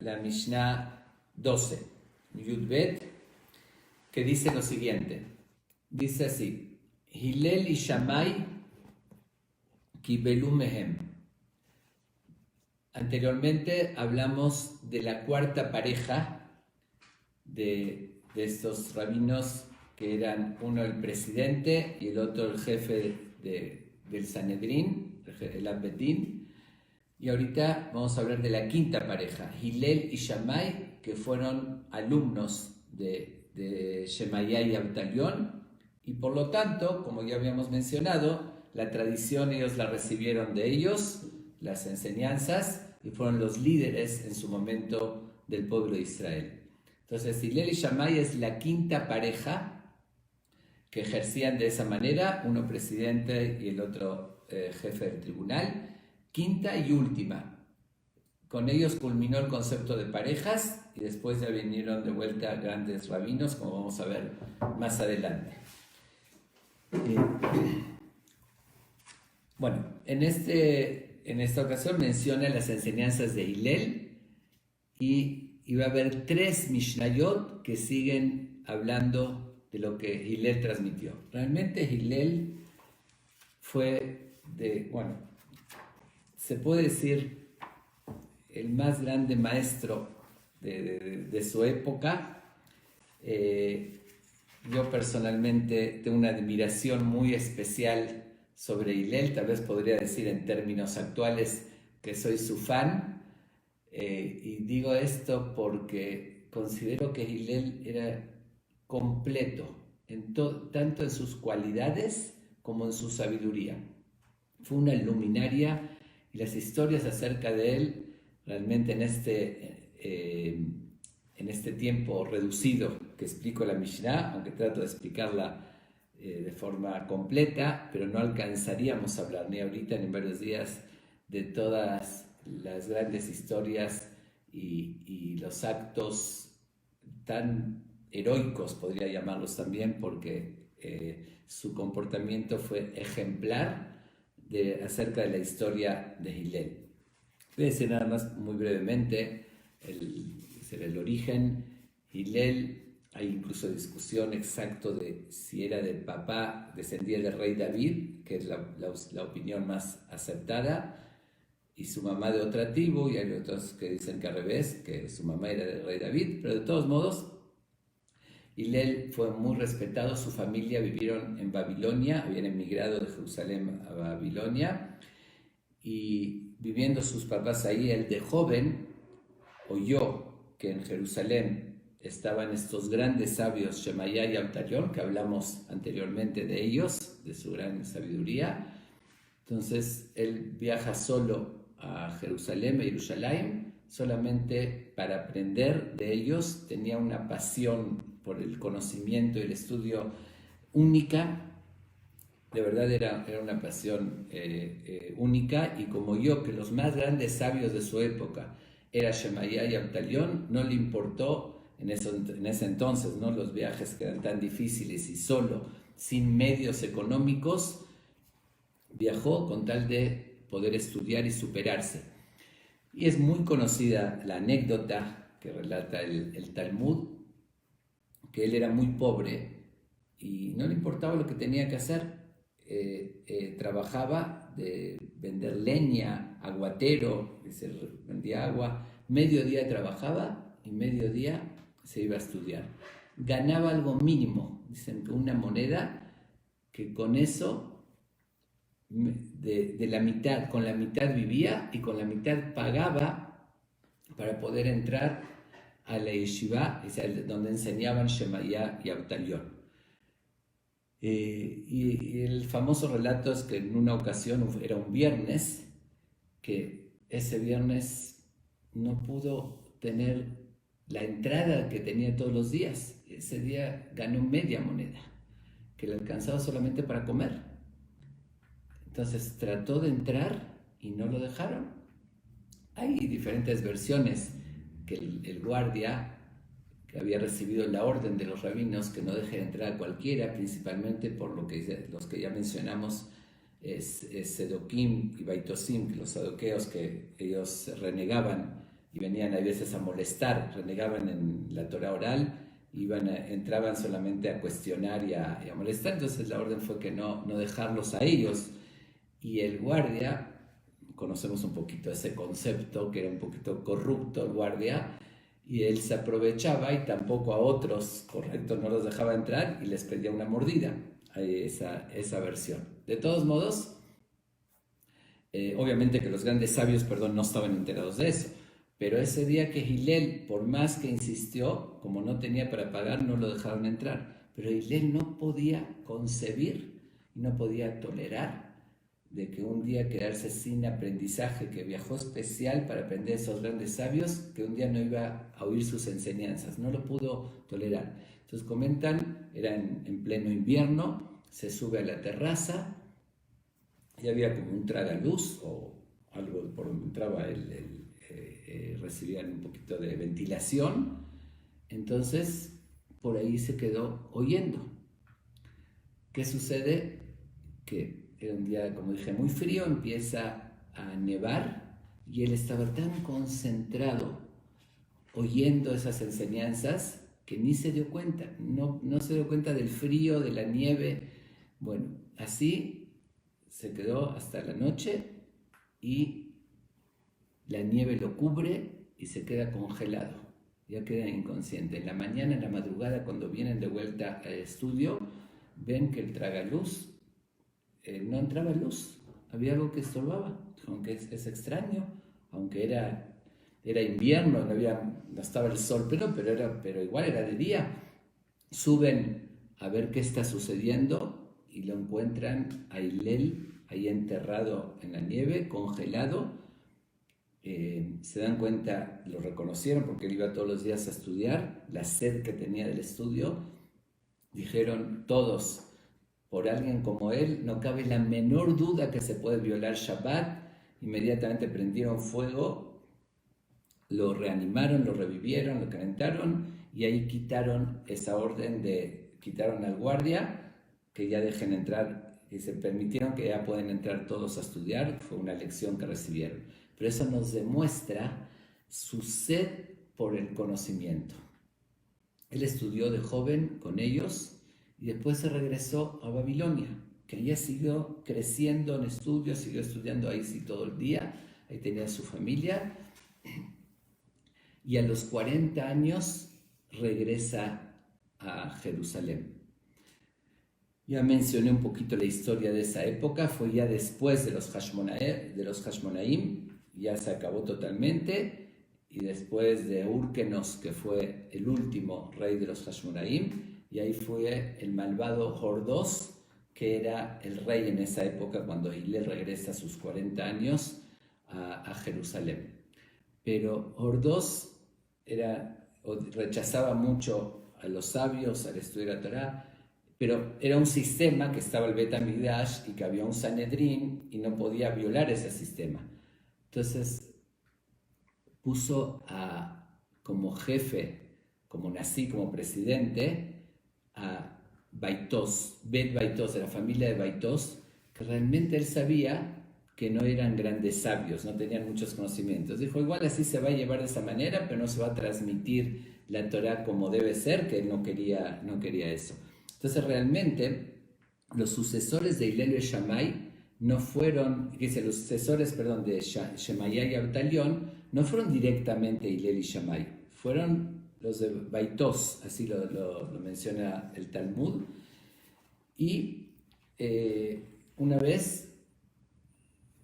la Mishnah 12, Yud Bet, que dice lo siguiente. Dice así: Hillel y Shammai kibelu mehem. Anteriormente hablamos de la cuarta pareja de estos rabinos, que eran uno el presidente y el otro el jefe del Sanedrín, el Abedín. Y ahorita vamos a hablar de la quinta pareja, Hillel y Shammai, que fueron alumnos de Shemaya y Abtalión, y por lo tanto, como ya habíamos mencionado, la tradición ellos la recibieron de ellos, las enseñanzas, y fueron los líderes en su momento del pueblo de Israel. Entonces, Hillel y Shammai es la quinta pareja que ejercían de esa manera, uno presidente y el otro jefe del tribunal. Quinta y última. Con ellos culminó el concepto de parejas y después ya vinieron de vuelta grandes rabinos, como vamos a ver más adelante. Bueno, en esta ocasión menciona las enseñanzas de Hillel y va a haber 3 Mishnayot que siguen hablando de lo que Hillel transmitió. Realmente Hillel fue se puede decir el más grande maestro de su época. Yo personalmente tengo una admiración muy especial sobre Hillel, tal vez podría decir en términos actuales que soy su fan, y digo esto porque considero que Hillel era completo, tanto en sus cualidades como en su sabiduría. Fue una luminaria, y las historias acerca de él, realmente en este tiempo reducido que explico la Mishnah, aunque trato de explicarla de forma completa, pero no alcanzaríamos a hablar ni ahorita ni en varios días de todas las grandes historias y los actos tan heroicos, podría llamarlos también, porque su comportamiento fue ejemplar acerca de la historia de Hillel. Voy a decir nada más muy brevemente el origen. Hillel, hay incluso discusión exacto de si era del papá, descendía del rey David, que es la opinión más aceptada, y su mamá de otra tribu, y hay otros que dicen que al revés, que su mamá era del rey David, pero de todos modos, Hillel fue muy respetado, su familia vivieron en Babilonia, habían emigrado de Jerusalén a Babilonia, y viviendo sus papás ahí, él de joven oyó que en Jerusalén estaban estos grandes sabios, Shemaya y Abtalión, que hablamos anteriormente de ellos, de su gran sabiduría. Entonces él viaja solo a Jerusalén, a Jerusalén, solamente para aprender de ellos. Tenía una pasión por el conocimiento y el estudio única. De verdad era una pasión única, y como yo, que los más grandes sabios de su época era Shemaya y Abtalión, no le importó en ese entonces, ¿no?, los viajes que eran tan difíciles, y solo, sin medios económicos, viajó con tal de poder estudiar y superarse. Y es muy conocida la anécdota que relata el Talmud, que él era muy pobre y no le importaba lo que tenía que hacer. Trabajaba de vender leña, aguatero, se vendía agua, mediodía trabajaba y mediodía se iba a estudiar. Ganaba algo mínimo, dicen que una moneda, que con eso de la mitad, con la mitad vivía y con la mitad pagaba para poder entrar a la yeshiva, donde enseñaban Shemaya y Abtalión. Y el famoso relato es que en una ocasión, era un viernes, que ese viernes no pudo tener la entrada que tenía todos los días. Ese día ganó media moneda, que le alcanzaba solamente para comer. Entonces trató de entrar y no lo dejaron. Hay diferentes versiones, que el guardia, que había recibido la orden de los rabinos que no deje entrar a cualquiera, principalmente por los que ya mencionamos, es Sedoquim y Baitosim, los saduqueos, que ellos renegaban y venían a veces a molestar, renegaban en la Torah oral, entraban solamente a cuestionar y a molestar. Entonces la orden fue que no dejarlos a ellos. Y el guardia, conocemos un poquito ese concepto, que era un poquito corrupto el guardia, y él se aprovechaba y tampoco a otros correctos no los dejaba entrar y les pedía una mordida. Hay esa versión. De todos modos, obviamente que los grandes sabios, no estaban enterados de eso, pero ese día que Hillel, por más que insistió, como no tenía para pagar, no lo dejaron entrar. Pero Hillel no podía concebir, no podía tolerar de que un día quedarse sin aprendizaje, que viajó especial para aprender esos grandes sabios, que un día no iba a oír sus enseñanzas, no lo pudo tolerar. Entonces comentan, era en pleno invierno, se sube a la terraza y había como un tragaluz o algo por donde entraba recibían un poquito de ventilación, entonces por ahí se quedó oyendo. ¿Qué sucede? Que era un día, como dije, muy frío, empieza a nevar y él estaba tan concentrado oyendo esas enseñanzas que ni se dio cuenta, no se dio cuenta del frío, de la nieve. Bueno, así se quedó hasta la noche y la nieve lo cubre y se queda congelado, ya queda inconsciente. En la mañana, en la madrugada, cuando vienen de vuelta al estudio, ven que el tragaluz no entraba luz, había algo que estorbaba, aunque es extraño, aunque era invierno, no estaba el sol, pero igual era de día. Suben a ver qué está sucediendo y lo encuentran a Hillel ahí enterrado en la nieve, congelado. Se dan cuenta, lo reconocieron porque él iba todos los días a estudiar, la sed que tenía del estudio. Dijeron todos, por alguien como él no cabe la menor duda que se puede violar Shabbat. Inmediatamente prendieron fuego, lo reanimaron, lo revivieron, lo calentaron y ahí quitaron esa orden quitaron al guardia, que ya dejen entrar, y se permitieron que ya pueden entrar todos a estudiar. Fue una lección que recibieron. Pero eso nos demuestra su sed por el conocimiento. Él estudió de joven con ellos y después se regresó a Babilonia, que allá siguió creciendo en estudios, siguió estudiando ahí sí todo el día, ahí tenía su familia, y a los 40 años regresa a Jerusalén. Ya mencioné un poquito la historia de esa época, fue ya después de los Hashmonaim, ya se acabó totalmente, y después de Hyrcanos, que fue el último rey de los Hashmonaim, y ahí fue el malvado Hordós, que era el rey en esa época cuando Hillel regresa a sus 40 años a Jerusalén. Pero Hordós rechazaba mucho a los sabios al estudiar la Torá, pero era un sistema que estaba el Bet HaMikdash y que había un Sanedrín y no podía violar ese sistema. Entonces puso como jefe, como Nasi, como presidente, a Baitos, Bet Baitos, de la familia de Baitos, que realmente él sabía que no eran grandes sabios, no tenían muchos conocimientos. Dijo, igual así se va a llevar de esa manera, pero no se va a transmitir la Torá como debe ser, que él no quería eso. Entonces realmente los sucesores de Hillel y Shammai no fueron, los sucesores, de Shemaya y Abtalión no fueron directamente Hillel y Shammai, fueron los de Baitos, así lo menciona el Talmud. Y una vez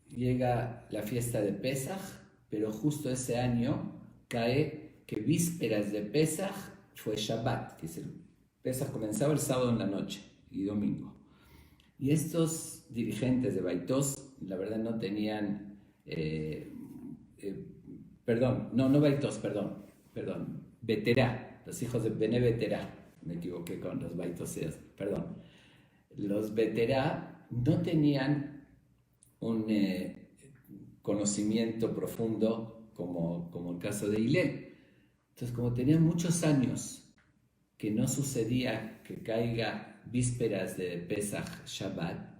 llega la fiesta de Pesaj, pero justo ese año cae que vísperas de Pesaj fue Shabbat, que Pesaj comenzaba el sábado en la noche y domingo. Y estos dirigentes de Baitos, la verdad no tenían, Beterá, los hijos de Bene Beterá, me equivoqué con los Baitosias, los Beterá no tenían un conocimiento profundo como el caso de Hillel. Entonces, como tenían muchos años que no sucedía que caiga vísperas de Pesaj Shabbat,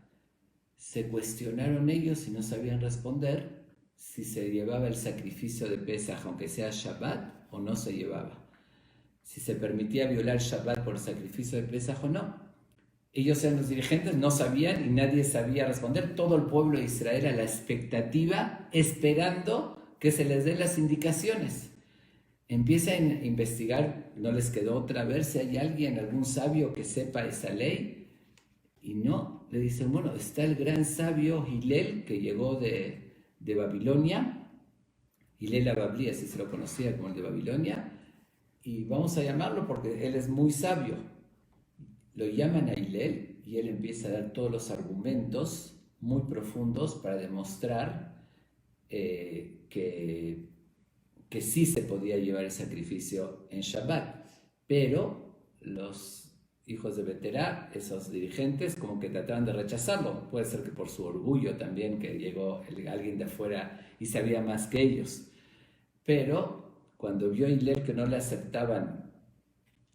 se cuestionaron ellos y no sabían responder, si se llevaba el sacrificio de Pesaj, aunque sea Shabbat, o no se llevaba. Si se permitía violar Shabbat por el sacrificio de Pesaj o no. Ellos eran los dirigentes, no sabían y nadie sabía responder. Todo el pueblo de Israel a la expectativa, esperando que se les den las indicaciones. Empiezan a investigar, no les quedó otra, ver si hay alguien, algún sabio que sepa esa ley. Y no, le dicen, bueno, está el gran sabio Hillel, que llegó de Babilonia. Hillel Ababli, así se lo conocía como el de Babilonia. Y vamos a llamarlo porque él es muy sabio. Lo llaman a Hillel y él empieza a dar todos los argumentos muy profundos para demostrar que sí se podía llevar el sacrificio en Shabbat, pero los hijos de Beterá, esos dirigentes, como que trataban de rechazarlo. Puede ser que por su orgullo también, que llegó alguien de afuera y sabía más que ellos. Pero cuando vio Hillel que no le aceptaban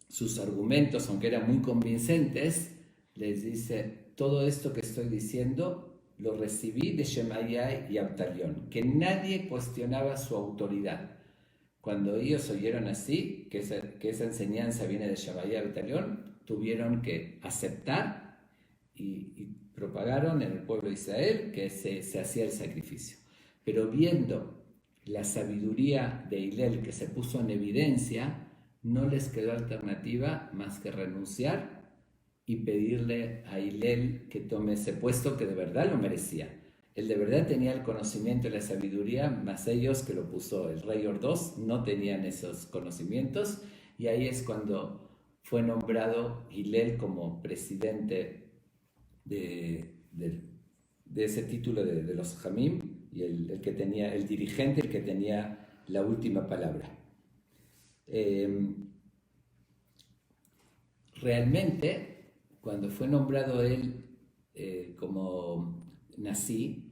sus argumentos, aunque eran muy convincentes, les dice, todo esto que estoy diciendo lo recibí de Shemaiah y Abtalión, que nadie cuestionaba su autoridad. Cuando ellos oyeron así, que esa enseñanza viene de Shemaiah y Abtalión, tuvieron que aceptar y propagaron en el pueblo de Israel que se hacía el sacrificio. Pero viendo la sabiduría de Hillel que se puso en evidencia, no les quedó alternativa más que renunciar y pedirle a Hillel que tome ese puesto que de verdad lo merecía. Él de verdad tenía el conocimiento y la sabiduría, más ellos, que lo puso el rey Ordós, no tenían esos conocimientos, y ahí es cuando fue nombrado Hillel como presidente de ese título de los Jamim, y el que tenía, el dirigente, el que tenía la última palabra. Realmente, cuando fue nombrado él como Nasí,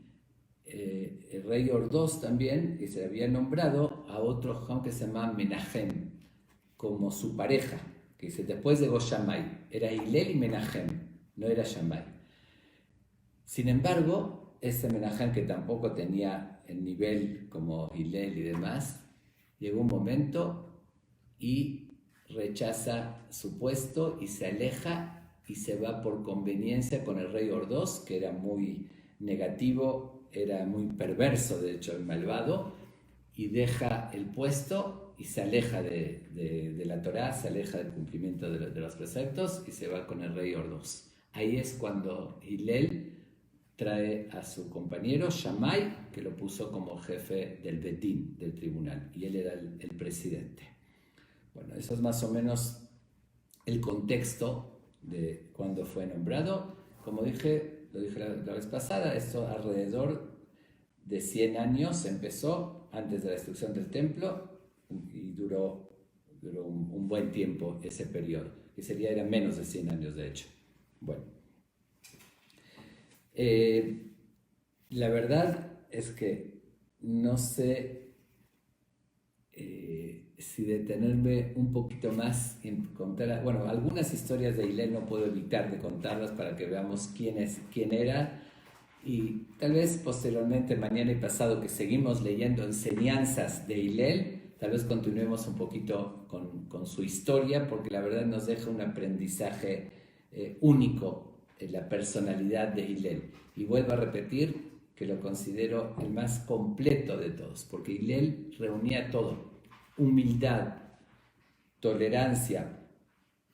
el rey Ordós también, y se había nombrado a otro Jajam que se llamaba Menahem, como su pareja, que dice, después de Shammai, era Hillel y Menahem, no era Shammai. Sin embargo, ese Menahem, que tampoco tenía el nivel como Hillel y demás, llegó un momento y rechaza su puesto y se aleja y se va por conveniencia con el rey Ordós, que era muy negativo, era muy perverso, de hecho, malvado, y deja el puesto y se aleja de la Torá, se aleja del cumplimiento de los preceptos y se va con el rey Ordós. Ahí es cuando Hillel trae a su compañero Shammai, que lo puso como jefe del Bedín, del tribunal, y él era el presidente. Bueno, eso es más o menos el contexto de cuando fue nombrado. Como dije, lo dije la vez pasada, esto alrededor de 100 años empezó, antes de la destrucción del templo, y duró un buen tiempo ese periodo, que era menos de 100 años de hecho. Bueno, la verdad es que no sé si detenerme un poquito más en contar, bueno, algunas historias de Hillel no puedo evitar de contarlas para que veamos quién era, y tal vez posteriormente, mañana y pasado, que seguimos leyendo enseñanzas de Hillel, tal vez continuemos un poquito con su historia, porque la verdad nos deja un aprendizaje único en la personalidad de Hillel. Y vuelvo a repetir que lo considero el más completo de todos, porque Hillel reunía todo: humildad, tolerancia,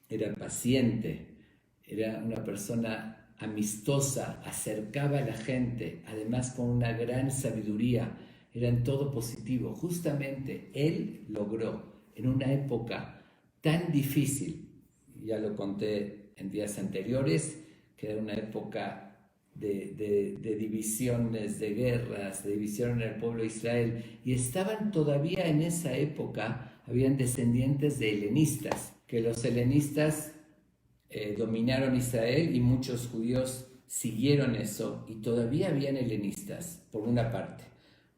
era paciente, era una persona amistosa, acercaba a la gente, además con una gran sabiduría, era en todo positivo. Justamente él logró, en una época tan difícil, ya lo conté en días anteriores, que era una época de divisiones, de guerras, de división en el pueblo de Israel, y estaban todavía en esa época, habían descendientes de helenistas, que los helenistas dominaron Israel y muchos judíos siguieron eso, y todavía habían helenistas, por una parte.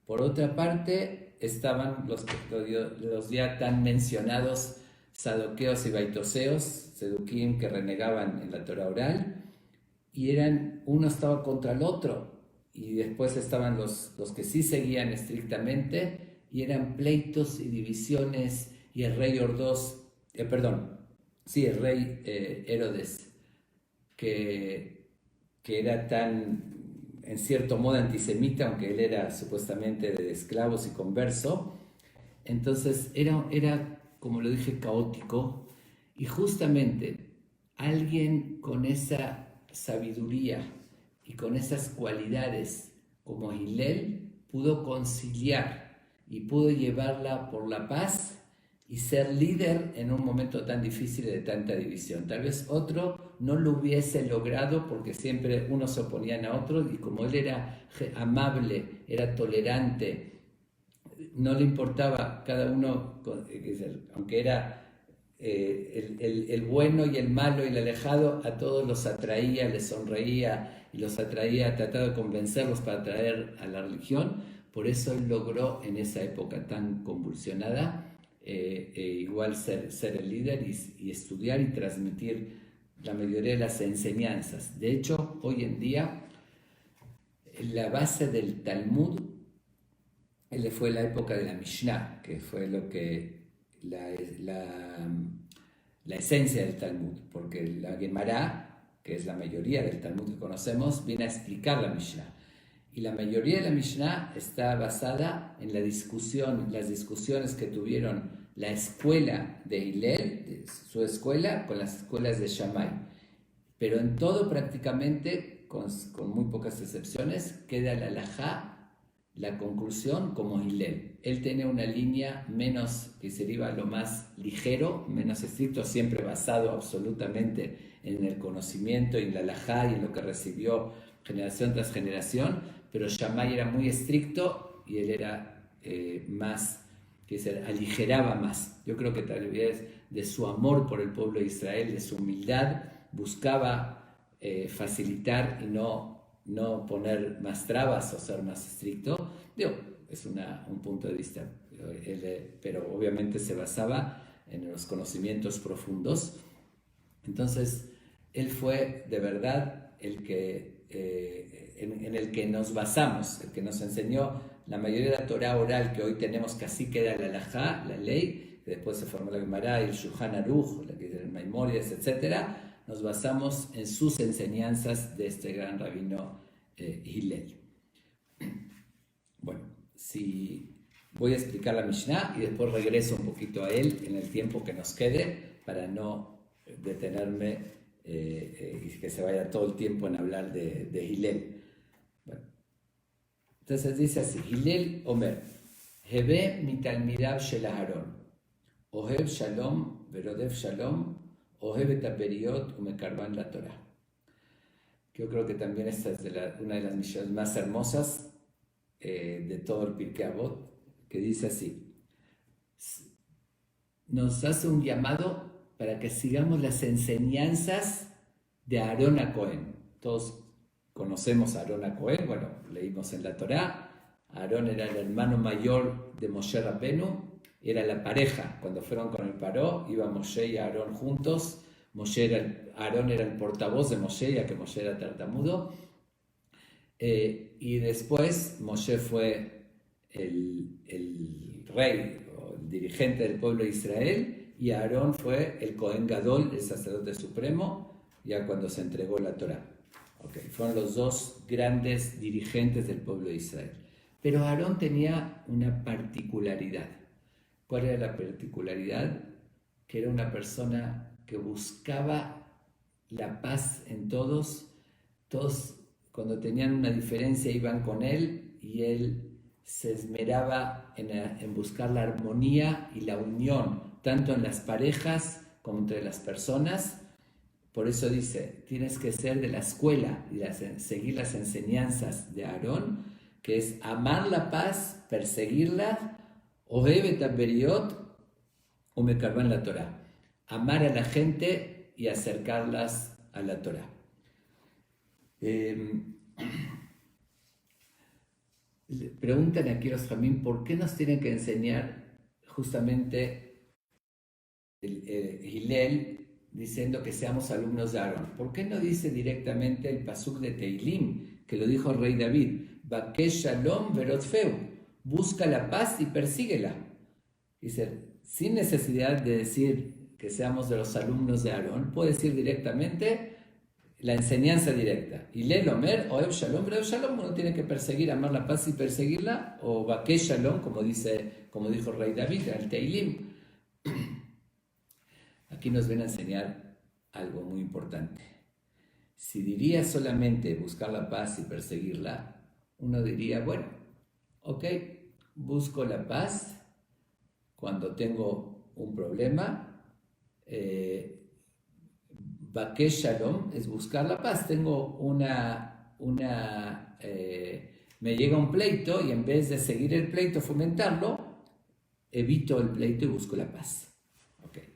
Por otra parte, estaban los ya tan mencionados saduqueos y baitoseos, seduquim, que renegaban en la Torah oral, y uno estaba contra el otro, y después estaban los que sí seguían estrictamente, y eran pleitos y divisiones, y el rey el rey Herodes, que, que era tan, en cierto modo, antisemita, aunque él era supuestamente de esclavos y converso. Entonces era, como lo dije, caótico, y justamente alguien con esa sabiduría y con esas cualidades como Hillel pudo conciliar y pudo llevarla por la paz y ser líder en un momento tan difícil de tanta división. Tal vez otro no lo hubiese logrado porque siempre unos se oponían a otros, y como él era amable, era tolerante, no le importaba cada uno, aunque era el bueno y el malo y el alejado, a todos los atraía, les sonreía y los atraía, trataba de convencerlos para traer a la religión. Por eso él logró en esa época tan convulsionada igual ser el líder y estudiar y transmitir la mayoría de las enseñanzas. De hecho, hoy en día la base del Talmud fue la época de la Mishnah, que fue lo que la esencia del Talmud, porque la Gemara, que es la mayoría del Talmud que conocemos, viene a explicar la Mishnah. Y la mayoría de la Mishnah está basada en las discusiones que tuvieron la escuela de Hillel, su escuela, con las escuelas de Shammai. Pero en todo prácticamente, con muy pocas excepciones, queda la halajá, la conclusión, como Hillel. Él tiene una línea menos, que sería lo más ligero, menos estricto, siempre basado absolutamente en el conocimiento y en la halajá y en lo que recibió generación tras generación, pero Shammai era muy estricto y él era más, aligeraba más. Yo creo que tal vez de su amor por el pueblo de Israel, de su humildad, buscaba facilitar y no poner más trabas o ser más estricto. Es un punto de vista, pero obviamente se basaba en los conocimientos profundos. Entonces, él fue de verdad el que, en el que nos basamos, el que nos enseñó la mayoría de la Torah oral que hoy tenemos, que así queda la halajá, la ley, que después se formó la Gemara y el Shulchan Aruch, el Maimónides, etc. Nos basamos en sus enseñanzas de este gran rabino Hillel. Bueno, voy a explicar la Mishnah y después regreso un poquito a él en el tiempo que nos quede para no detenerme y que se vaya todo el tiempo en hablar de Hillel. Bueno, entonces dice así: Hillel Omer, Hebe mitalmidav shel Aharon, Ohev Shalom verodev Shalom, Ohev et haberiot umekarban la Torah. Yo creo que también esta es una de las misiones más hermosas de todo el Pirkei Avot, que dice así: nos hace un llamado para que sigamos las enseñanzas de Aarón a Cohen. Todos conocemos a Aarón a Cohen, bueno, leímos en la Torá. Aarón era el hermano mayor de Moshe Rabbenu, era la pareja. Cuando fueron con el Paró, iban Moshe y Aarón juntos. Aarón era el portavoz de Moshe, ya que Moshe era tartamudo. Y después Moshe fue el rey o el dirigente del pueblo de Israel, y Aarón fue el Cohen Gadol, el sacerdote supremo, ya cuando se entregó la Torá. Fueron los dos grandes dirigentes del pueblo de Israel. Pero Aarón tenía una particularidad. ¿Cuál era la particularidad? Que era una persona que buscaba la paz en todos. Todos, cuando tenían una diferencia, iban con él, y él se esmeraba en buscar la armonía y la unión, tanto en las parejas como entre las personas. Por eso dice, tienes que ser de la escuela y seguir las enseñanzas de Aarón, que es amar la paz, perseguirla, Ohev et haberiot umekarban la Torah, amar a la gente y acercarlas a la Torah. Preguntan aquí los Jamín, ¿por qué nos tienen que enseñar justamente Hillel diciendo que seamos alumnos de Aarón? ¿Por qué no dice directamente el pasuk de Teilim, que lo dijo el rey David? Bakesh Shalom Verotfeu. Busca la paz y persíguela. Dice, sin necesidad de decir que seamos de los alumnos de Aarón, puede decir directamente la enseñanza directa. Y Lel Omer, Oev Shalom, Veroth Shalom, uno tiene que perseguir, amar la paz y perseguirla, o Bakesh Shalom, como dijo el rey David, al Teilim. Aquí nos viene a enseñar algo muy importante. Si diría solamente buscar la paz y perseguirla, uno diría, bueno, ok, busco la paz cuando tengo un problema. Bakesh Shalom es buscar la paz. Tengo me llega un pleito y en vez de seguir el pleito, fomentarlo, evito el pleito y busco la paz. Okay.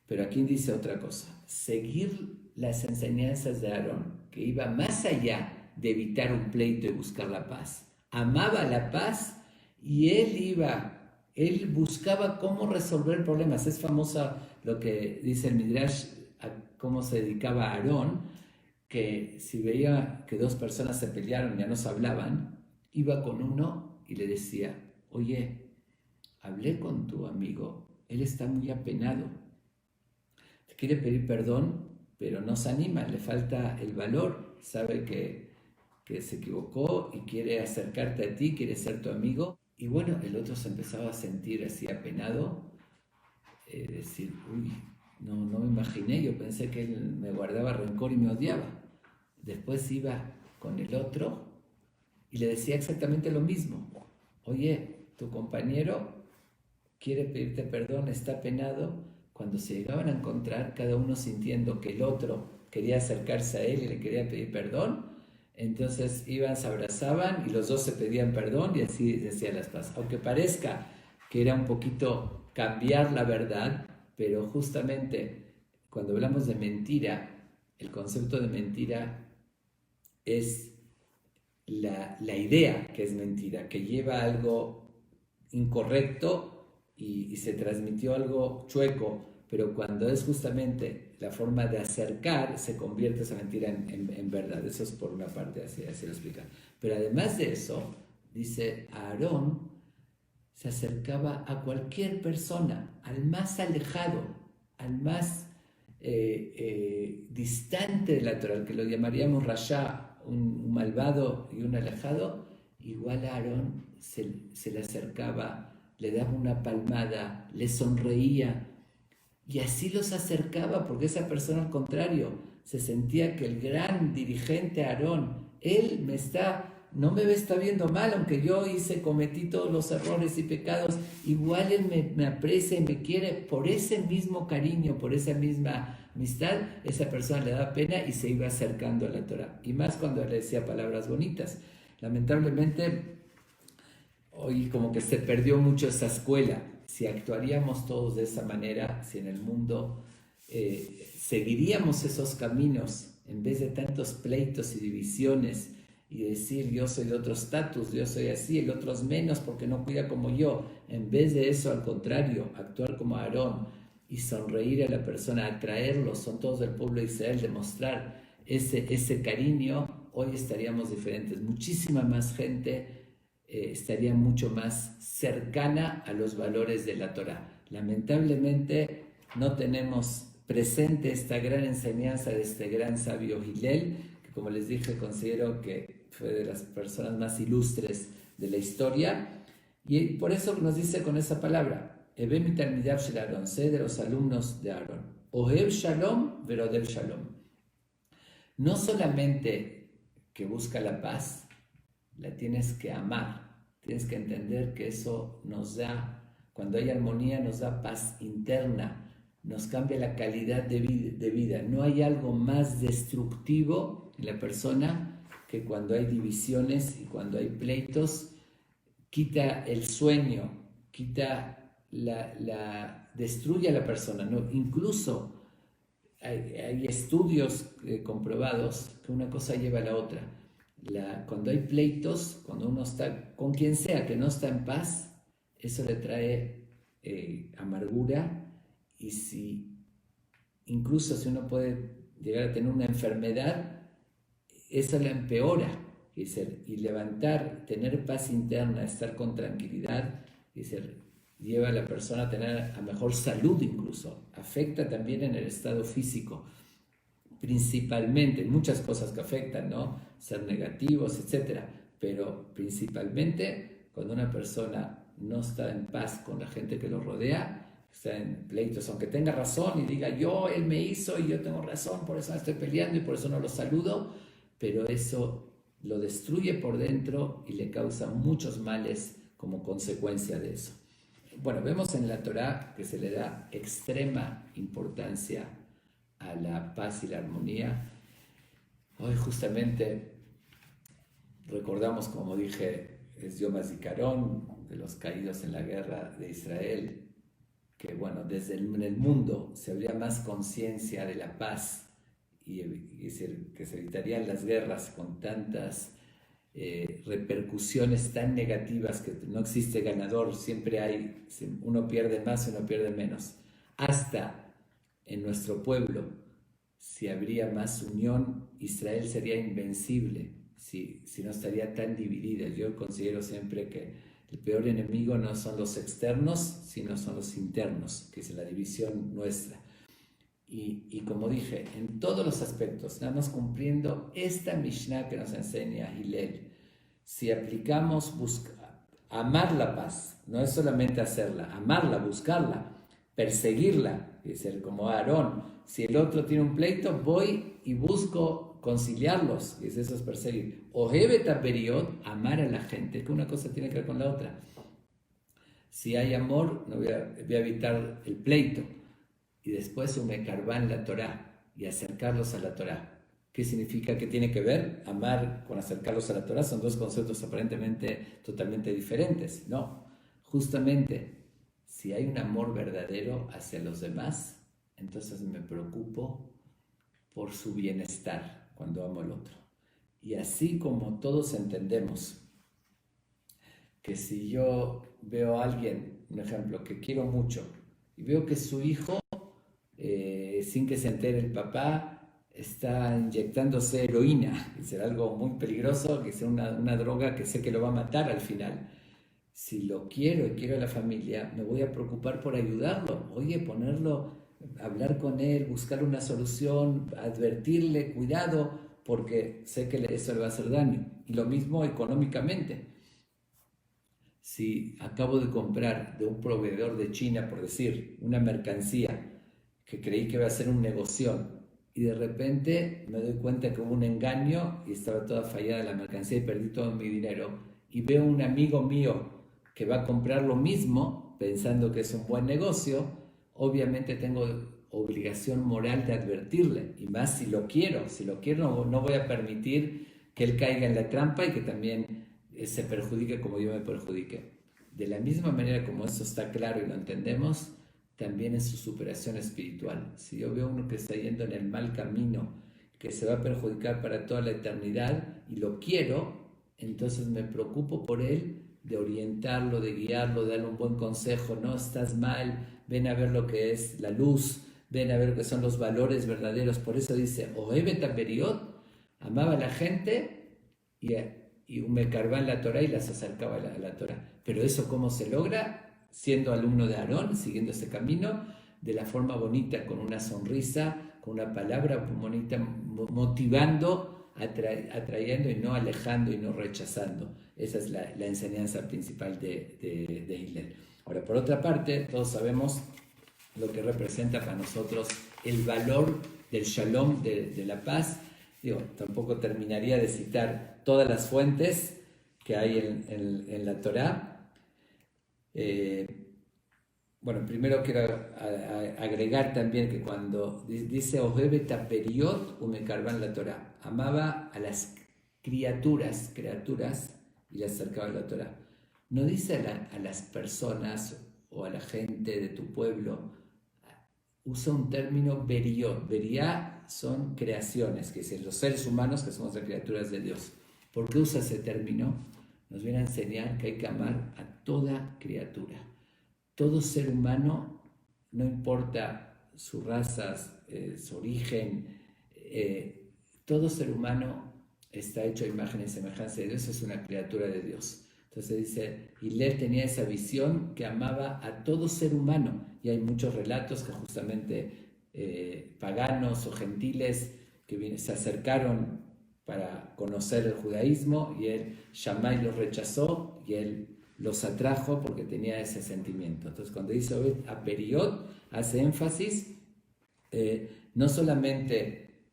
Pero aquí dice otra cosa. Seguir las enseñanzas de Aarón, que iba más allá de evitar un pleito y buscar la paz. Amaba la paz y él buscaba cómo resolver problemas. Es famosa lo que dice el Midrash, a cómo se dedicaba Aarón, que si veía que dos personas se pelearon y ya no se hablaban, iba con uno y le decía, oye, hablé con tu amigo, él está muy apenado, te quiere pedir perdón, pero no se anima, le falta el valor, sabe que se equivocó y quiere acercarte a ti, quiere ser tu amigo. Y bueno, el otro se empezaba a sentir así apenado, decir, uy, no me imaginé, yo pensé que él me guardaba rencor y me odiaba. Después iba con el otro y le decía exactamente lo mismo. Oye, tu compañero quiere pedirte perdón, está apenado. Cuando se llegaban a encontrar, cada uno sintiendo que el otro quería acercarse a él y le quería pedir perdón, entonces iban, se abrazaban y los dos se pedían perdón y así decían las paz. Aunque parezca que era un poquito cambiar la verdad, pero justamente cuando hablamos de mentira, el concepto de mentira es la idea que es mentira, que lleva algo incorrecto y se transmitió algo chueco, pero cuando es justamente la forma de acercar, se convierte esa mentira en verdad. Eso es por una parte, así lo explica. Pero además de eso, dice, Aarón se acercaba a cualquier persona, al más alejado, al más distante de la Torah, que lo llamaríamos Rasha, un malvado y un alejado, igual a Aarón se le acercaba, le daba una palmada, le sonreía, y así los acercaba, porque esa persona al contrario se sentía que el gran dirigente Aarón, él no me está viendo mal, aunque yo cometí todos los errores y pecados, igual él me aprecia y me quiere. Por ese mismo cariño, por esa misma amistad, esa persona le daba pena y se iba acercando a la Torah, y más cuando le decía palabras bonitas. Lamentablemente hoy como que se perdió mucho esa escuela. Si actuaríamos todos de esa manera, si en el mundo seguiríamos esos caminos, en vez de tantos pleitos y divisiones, y decir yo soy de otro estatus, yo soy así, el otro es menos porque no cuida como yo, en vez de eso, al contrario, actuar como Aarón y sonreír a la persona, atraerlos, son todos del pueblo de Israel, demostrar ese cariño, hoy estaríamos diferentes. Muchísima más gente estaría mucho más cercana a los valores de la Torah. Lamentablemente no tenemos presente esta gran enseñanza de este gran sabio Hillel, que como les dije considero que fue de las personas más ilustres de la historia, y por eso nos dice con esa palabra, Ebe mi talmidav shel Aarón, sé de los alumnos de Aarón, Ohev Shalom verodev Shalom. No solamente que busca la paz, la tienes que amar, tienes que entender que eso nos da, cuando hay armonía, nos da paz interna, nos cambia la calidad de vida. No hay algo más destructivo en la persona que cuando hay divisiones y cuando hay pleitos, quita el sueño, destruye a la persona, ¿no? Incluso hay estudios comprobados que una cosa lleva a la otra. Cuando hay pleitos, cuando uno está con quien sea que no está en paz, eso le trae amargura, y incluso si uno puede llegar a tener una enfermedad, eso la empeora. y levantar, tener paz interna, estar con tranquilidad, lleva a la persona a tener a mejor salud incluso, afecta también en el estado físico, principalmente, muchas cosas que afectan, ¿no? Ser negativos, etcétera, pero principalmente cuando una persona no está en paz con la gente que lo rodea, está en pleitos, aunque tenga razón y diga él me hizo y yo tengo razón, por eso me estoy peleando y por eso no lo saludo, pero eso lo destruye por dentro y le causa muchos males como consecuencia de eso. Bueno, vemos en la Torá que se le da extrema importancia a la paz y la armonía. Hoy justamente recordamos, como dije, es Yom HaZikaron de los caídos en la guerra de Israel, que bueno, desde en el mundo se habría más conciencia de la paz y que se evitarían las guerras con tantas repercusiones tan negativas que no existe ganador, siempre hay, uno pierde más, uno pierde menos. Hasta en nuestro pueblo, si habría más unión, Israel sería invencible, si no estaría tan dividida. Yo considero siempre que el peor enemigo no son los externos, sino son los internos, que es la división nuestra. Y como dije, en todos los aspectos, nada más cumpliendo esta Mishnah que nos enseña Hillel, si aplicamos amar la paz, no es solamente hacerla, amarla, buscarla, perseguirla, es decir, como Aarón, si el otro tiene un pleito, voy y busco conciliarlos, y eso es perseguir. Ohebeta period, amar a la gente, que una cosa tiene que ver con la otra. Si hay amor, no voy a evitar el pleito. Y después umekarban la Torá y acercarlos a la Torá. ¿Qué significa? ¿Qué tiene que ver? Amar con acercarlos a la Torá son dos conceptos aparentemente totalmente diferentes. No, justamente si hay un amor verdadero hacia los demás, entonces me preocupo por su bienestar cuando amo al otro. Y así como todos entendemos que si yo veo a alguien, un ejemplo, que quiero mucho, y veo que su hijo sin que se entere el papá, está inyectándose heroína, es algo muy peligroso, que es una droga que sé que lo va a matar al final. Si lo quiero y quiero a la familia, me voy a preocupar por ayudarlo, hablar con él, buscar una solución, advertirle, cuidado, porque sé que eso le va a hacer daño. Y lo mismo económicamente. Si acabo de comprar de un proveedor de China, por decir, una mercancía, que creí que iba a ser un negocio y de repente me doy cuenta que hubo un engaño y estaba toda fallada la mercancía y perdí todo mi dinero, y veo un amigo mío que va a comprar lo mismo pensando que es un buen negocio, obviamente tengo obligación moral de advertirle, y más si lo quiero no voy a permitir que él caiga en la trampa y que también se perjudique como yo me perjudique. De la misma manera como eso está claro y lo entendemos, también en su superación espiritual. Si yo veo a uno que está yendo en el mal camino, que se va a perjudicar para toda la eternidad y lo quiero, entonces me preocupo por él, de orientarlo, de guiarlo, de darle un buen consejo. No, estás mal, ven a ver lo que es la luz, ven a ver lo que son los valores verdaderos. Por eso dice, Ohebeta period, amaba a la gente y umekarban la Torah y las acercaba a la Torah. Pero eso, ¿cómo se logra? Siendo alumno de Aarón, siguiendo ese camino, de la forma bonita, con una sonrisa, con una palabra bonita, motivando, atrayendo y no alejando y no rechazando. Esa es la enseñanza principal de Hillel. Ahora, por otra parte, todos sabemos lo que representa para nosotros el valor del shalom, de la paz. Tampoco terminaría de citar todas las fuentes que hay en la Torá. Bueno, primero quiero agregar también que cuando dice Ohebeta period umekarban la Torah, amaba a las criaturas y las acercaba a la Torah. No dice a las personas o a la gente de tu pueblo, usa un término beriot. Beriá son creaciones, que es los seres humanos que somos las criaturas de Dios. ¿Por qué usa ese término? Nos viene a enseñar que hay que amar a toda criatura. Todo ser humano, no importa su raza, su origen, todo ser humano está hecho a imagen y semejanza de Dios, es una criatura de Dios. Entonces dice, Hillel tenía esa visión que amaba a todo ser humano, y hay muchos relatos que justamente paganos o gentiles que se acercaron para conocer el judaísmo, y él, Shammai, los rechazó y él los atrajo porque tenía ese sentimiento. Entonces cuando dice Obed Aperiot, hace énfasis, no solamente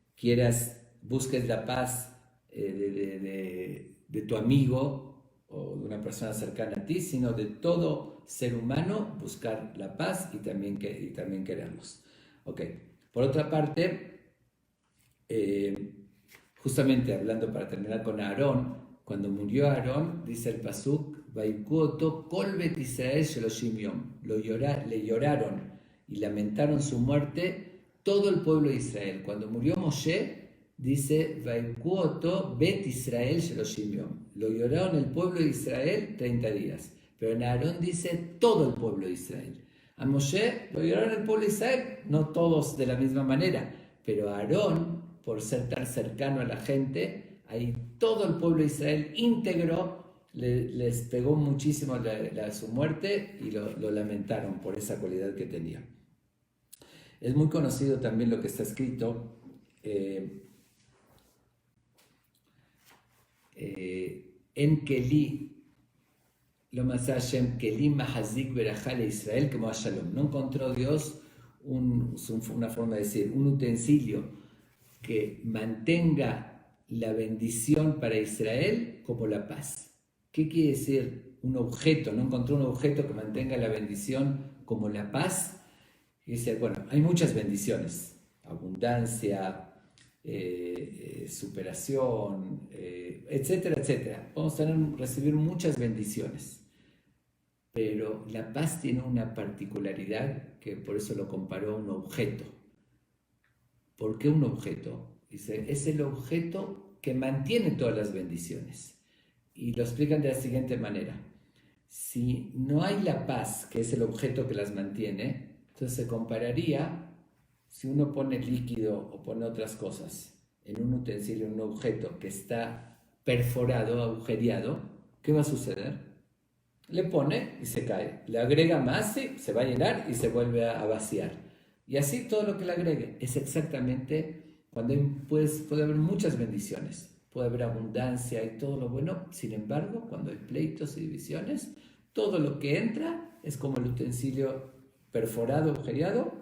busques la paz de tu amigo o de una persona cercana a ti, sino de todo ser humano, buscar la paz y también quererlos. Okay. Por otra parte, justamente hablando para terminar con Aarón, cuando murió Aarón, dice el pasuk, Vaikuoto kol bet Israel sheloshim yom, le lloraron y lamentaron su muerte todo el pueblo de Israel. Cuando murió Moshe, dice, Vaikuoto bet Israel sheloshim yom, lo lloraron el pueblo de Israel 30 días. Pero en Aarón dice todo el pueblo de Israel. A Moshe lo lloraron el pueblo de Israel, no todos de la misma manera, pero a Aarón, por ser tan cercano a la gente, ahí todo el pueblo de Israel íntegro les pegó muchísimo su muerte y lo lamentaron por esa cualidad que tenía. Es muy conocido también lo que está escrito en Keli, lo más Hashem, Keli Mahazik Berajale Israel, como a Shalom. No encontró Dios una forma de decir, un utensilio que mantenga la bendición para Israel como la paz. ¿Qué quiere decir un objeto? No encontró un objeto que mantenga la bendición como la paz. Y dice, bueno, hay muchas bendiciones, abundancia, superación, etcétera, etcétera. Vamos a recibir muchas bendiciones. Pero la paz tiene una particularidad que por eso lo comparó a un objeto. ¿Por qué un objeto? Dice, es el objeto que mantiene todas las bendiciones. Y lo explican de la siguiente manera. Si no hay la paz, que es el objeto que las mantiene, entonces se compararía, si uno pone líquido o pone otras cosas en un utensilio, en un objeto que está perforado, agujereado, ¿qué va a suceder? Le pone y se cae. Le agrega más y se va a llenar y se vuelve a vaciar. Y así todo lo que le agregue. Es exactamente cuando puede haber muchas bendiciones. Puede haber abundancia y todo lo bueno. Sin embargo, cuando hay pleitos y divisiones, todo lo que entra es como el utensilio perforado, agujereado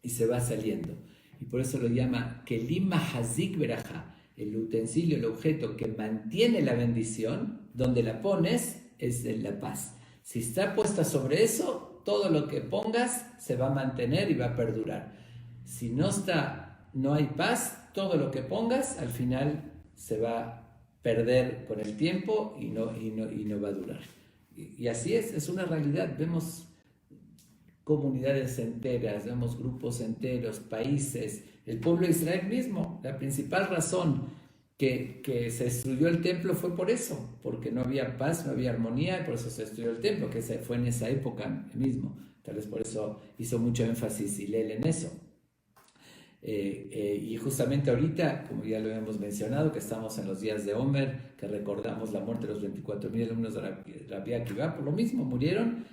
y se va saliendo. Y por eso lo llama Kelim Mahazik Berajá. El utensilio, el objeto que mantiene la bendición, donde la pones, es en la paz. Si está puesta sobre eso, todo lo que pongas se va a mantener y va a perdurar. Si no hay paz, todo lo que pongas al final se va a perder con el tiempo y no va a durar. Y así es una realidad. Vemos comunidades enteras, vemos grupos enteros, países, el pueblo de Israel mismo. La principal razón que se destruyó el templo fue por eso, porque no había paz, no había armonía, y por eso se destruyó el templo, que fue en esa época mismo. Tal vez por eso hizo mucho énfasis Hillel en eso. Y justamente ahorita, como ya lo hemos mencionado, que estamos en los días de Omer, que recordamos la muerte de los 24,000 alumnos de Rabbi Akiva, por lo mismo murieron,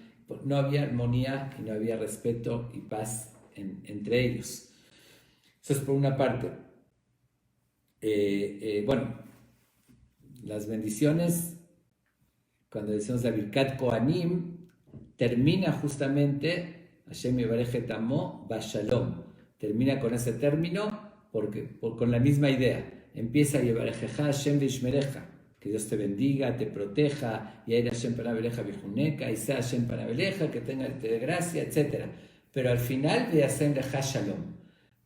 no había armonía y no había respeto y paz entre ellos. Eso es por una parte. Bueno, las bendiciones, cuando decimos la Birkat Kohanim, termina justamente Hashem Yivarech et Amo Bashalom. Termina con ese término con la misma idea. Empieza Yivarejeja Hashem Vishmereja, que Dios te bendiga, te proteja, y Yair Hashem Panabeleja Vijuneca, y sea Hashem Panabeleja, que te dé gracia, etc. Pero al final de Hashem Leja Shalom.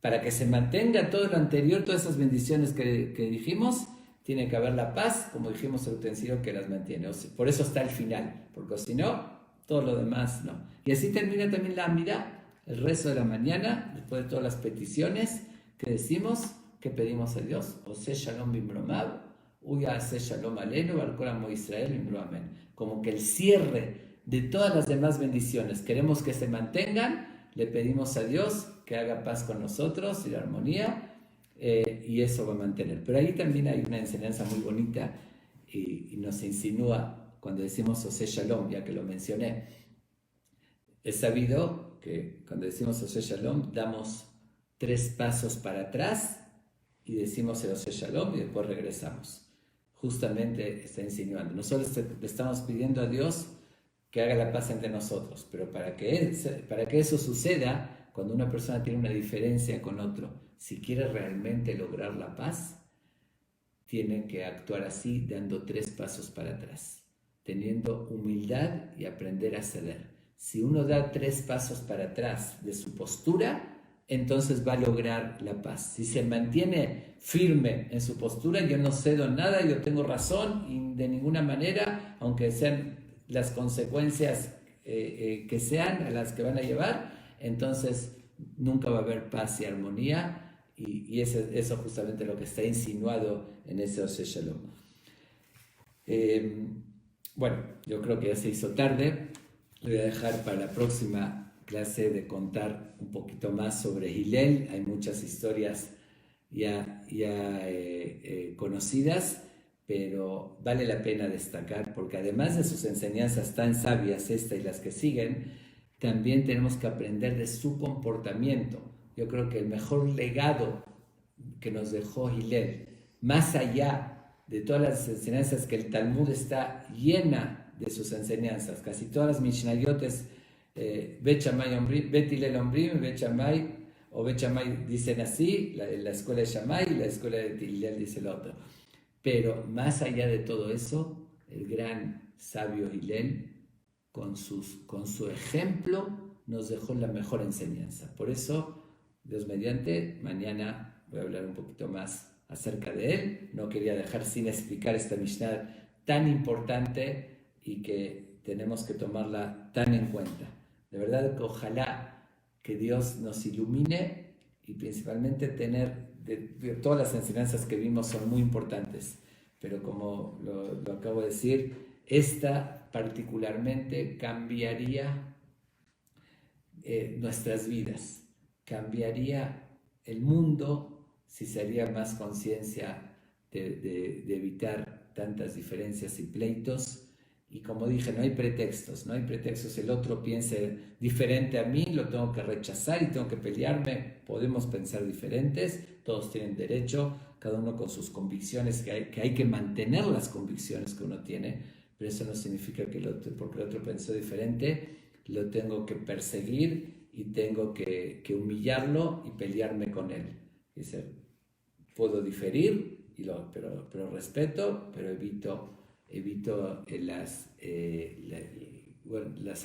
Para que se mantenga todo lo anterior, todas esas bendiciones que dijimos, tiene que haber la paz, como dijimos, el utensilio que las mantiene. Por eso está el final, porque si no, todo lo demás no. Y así termina también la Amidá, el rezo de la mañana, después de todas las peticiones que decimos, que pedimos a Dios. Ose Shalom Bimromav, Uya Ase Shalom Alenu, Barkoramo Israel Bimro Amén. Como que el cierre de todas las demás bendiciones, queremos que se mantengan, le pedimos a Dios que haga paz con nosotros y la armonía, y eso va a mantener. Pero ahí también hay una enseñanza muy bonita y nos insinúa cuando decimos Oseh Shalom, ya que lo mencioné. Es sabido que cuando decimos Oseh Shalom damos 3 pasos para atrás y decimos el Oseh Shalom y después regresamos. Justamente está insinuando. Nosotros le estamos pidiendo a Dios que haga la paz entre nosotros, pero para que eso suceda, cuando una persona tiene una diferencia con otro, si quiere realmente lograr la paz, tiene que actuar así, dando 3 pasos para atrás, teniendo humildad y aprender a ceder. Si uno da 3 pasos para atrás de su postura, entonces va a lograr la paz. Si se mantiene firme en su postura, yo no cedo nada, yo tengo razón y de ninguna manera, aunque sean las consecuencias que sean a las que van a llevar, entonces nunca va a haber paz y armonía, y eso justamente lo que está insinuado en ese Oseh Shalom. Bueno, yo creo que ya se hizo tarde. Le voy a dejar para la próxima clase de contar un poquito más sobre Hillel. Hay muchas historias ya conocidas, pero vale la pena destacar porque además de sus enseñanzas tan sabias, esta y las que siguen, también tenemos que aprender de su comportamiento. Yo creo que el mejor legado que nos dejó Hillel, más allá de todas las enseñanzas que el Talmud está llena de sus enseñanzas, casi todas las Mishnayot es Bet Hillel Ombrim, Bet Shammai, o Bet Shammai dicen así, la escuela de Shammai y la escuela de Hillel dice el otro. Pero más allá de todo eso, el gran sabio Hillel, con su ejemplo, nos dejó la mejor enseñanza. Por eso, Dios mediante, mañana voy a hablar un poquito más acerca de él. No quería dejar sin explicar esta Mishnah tan importante y que tenemos que tomarla tan en cuenta. De verdad que ojalá que Dios nos ilumine y principalmente de todas las enseñanzas que vimos son muy importantes, pero como lo acabo de decir, esta particularmente cambiaría nuestras vidas, cambiaría el mundo si se haría más conciencia de evitar tantas diferencias y pleitos. Y como dije, no hay pretextos, el otro piense diferente a mí, lo tengo que rechazar y tengo que pelearme. Podemos pensar diferentes, todos tienen derecho, cada uno con sus convicciones, que hay que mantener las convicciones que uno tiene, pero eso no significa que porque el otro pensó diferente, lo tengo que perseguir y tengo que humillarlo y pelearme con él. Es decir, puedo diferir, pero respeto, pero evito las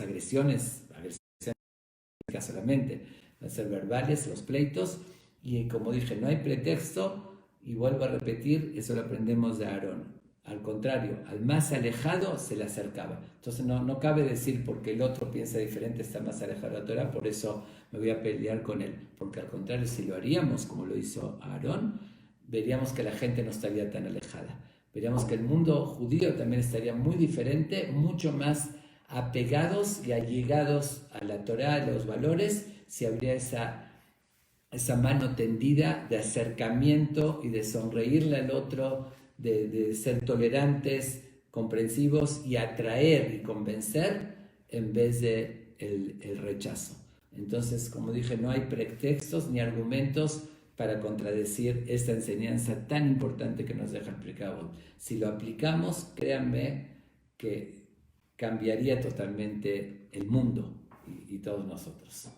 agresiones solamente, van a ser verbales, los pleitos, y como dije, no hay pretexto, y vuelvo a repetir, eso lo aprendemos de Aarón. Al contrario, al más alejado se le acercaba. Entonces no cabe decir porque el otro piensa diferente, está más alejado de la Torah, por eso me voy a pelear con él. Porque al contrario, si lo haríamos como lo hizo Aarón, veríamos que la gente no estaría tan alejada. Veríamos que el mundo judío también estaría muy diferente, mucho más apegados y allegados a la Torah, a los valores, si habría esa mano tendida de acercamiento y de sonreírle al otro, de ser tolerantes, comprensivos y atraer y convencer en vez de el rechazo. Entonces, como dije, no hay pretextos ni argumentos para contradecir esta enseñanza tan importante que nos deja el Pirkei. Si lo aplicamos, créanme que cambiaría totalmente el mundo y todos nosotros.